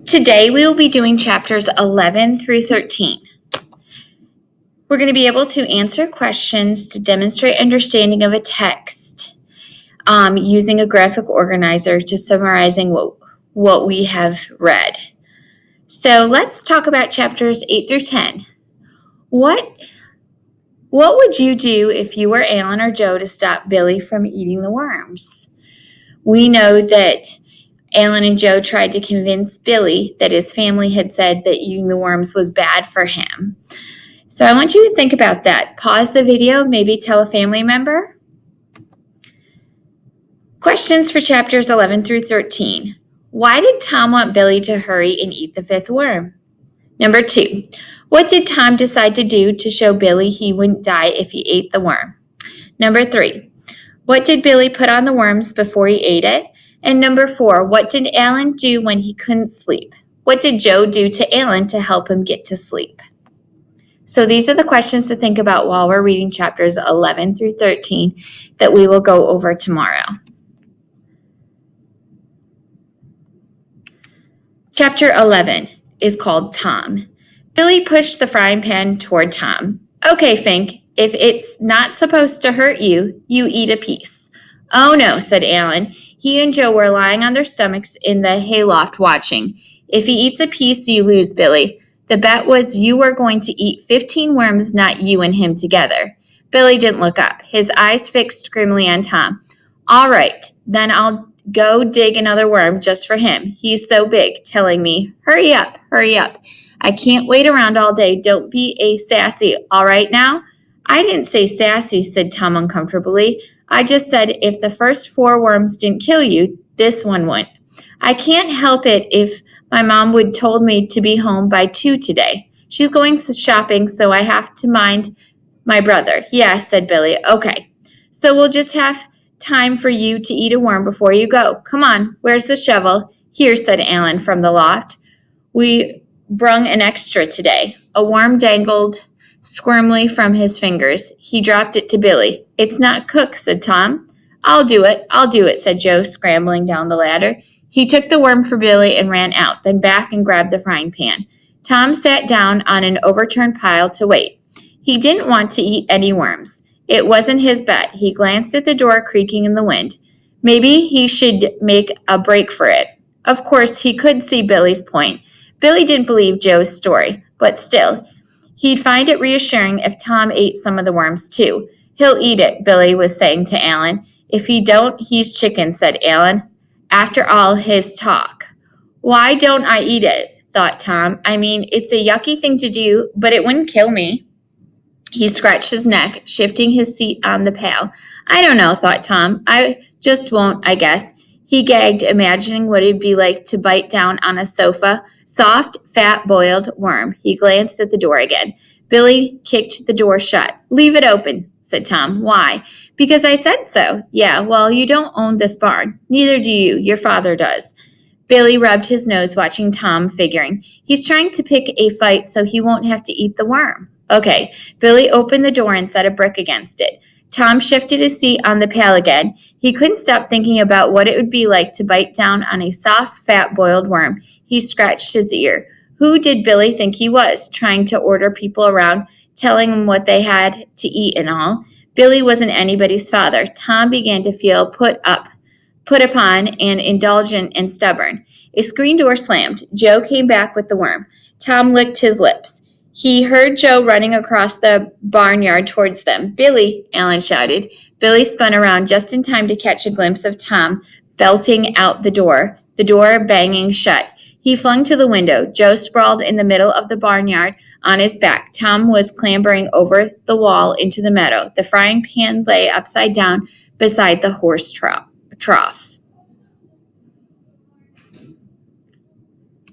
Today we will be doing chapters 11 through 13. We're going to be able to answer questions to demonstrate understanding of a text using a graphic organizer to summarizing what we have read. So let's talk about chapters 8 through 10. What would you do if you were Alan or Joe to stop Billy from eating the worms? We know that Alan and Joe tried to convince Billy that his family had said that eating the worms was bad for him. So I want you to think about that. Pause the video, maybe tell a family member. Questions for chapters 11 through 13. Why did Tom want Billy to hurry and eat the fifth worm? Number 2, what did Tom decide to do to show Billy he wouldn't die if he ate the worm? Number 3, what did Billy put on the worms before he ate it? And number 4, what did Alan do when he couldn't sleep? What did Joe do to Alan to help him get to sleep? So these are the questions to think about while we're reading chapters 11 through 13 that we will go over tomorrow. Chapter 11 is called Tom. Billy pushed the frying pan toward Tom. Okay, Fink, if it's not supposed to hurt you, you eat a piece. Oh no, said Alan. He and Joe were lying on their stomachs in the hayloft watching. If he eats a piece, you lose, Billy. The bet was you were going to eat 15 worms, not you and him together. Billy didn't look up, his eyes fixed grimly on Tom. All right, then I'll go dig another worm just for him. He's so big, telling me, hurry up, hurry up. I can't wait around all day. Don't be a sassy, all right now? I didn't say sassy, said Tom uncomfortably. I just said if the first 4 worms didn't kill you, this one wouldn't. I can't help it if my mom would told me to be home by 2 today. She's going shopping, so I have to mind my brother. Yeah, said Billy. Okay, so we'll just have time for you to eat a worm before you go. Come on, where's the shovel? Here, said Alan from the loft. We brung an extra today. A worm dangled squirmily from his fingers. He dropped it to Billy. It's not cooked, said Tom. I'll do it, said Joe, scrambling down the ladder. He took the worm for Billy and ran out, then back and grabbed the frying pan. Tom sat down on an overturned pile to wait. He didn't want to eat any worms. It wasn't his bet. He glanced at the door creaking in the wind. Maybe he should make a break for it. Of course, he could see Billy's point. Billy didn't believe Joe's story, but still, he'd find it reassuring if Tom ate some of the worms too. He'll eat it, Billy was saying to Alan. If he don't, he's chicken, said Alan. After all his talk. Why don't I eat it, thought Tom. I mean, it's a yucky thing to do, but it wouldn't kill me. He scratched his neck, shifting his seat on the pail. I don't know, thought Tom. I just won't, I guess. He gagged, imagining what it'd be like to bite down on a sofa. Soft, fat, boiled worm. He glanced at the door again. Billy kicked the door shut. Leave it open, said Tom. Why? Because I said so. Yeah, well, you don't own this barn. Neither do you. Your father does. Billy rubbed his nose, watching Tom, figuring. He's trying to pick a fight so he won't have to eat the worm. Okay. Billy opened the door and set a brick against it. Tom shifted his seat on the pail again. He couldn't stop thinking about what it would be like to bite down on a soft, fat, boiled worm. He scratched his ear. Who did Billy think he was, trying to order people around, telling them what they had to eat and all? Billy wasn't anybody's father. Tom began to feel put upon, and indulgent and stubborn. A screen door slammed. Joe came back with the worm. Tom licked his lips. He heard Joe running across the barnyard towards them. Billy, Alan shouted. Billy spun around just in time to catch a glimpse of Tom belting out the door banging shut. He flung to the window. Joe sprawled in the middle of the barnyard on his back. Tom was clambering over the wall into the meadow. The frying pan lay upside down beside the horse trough.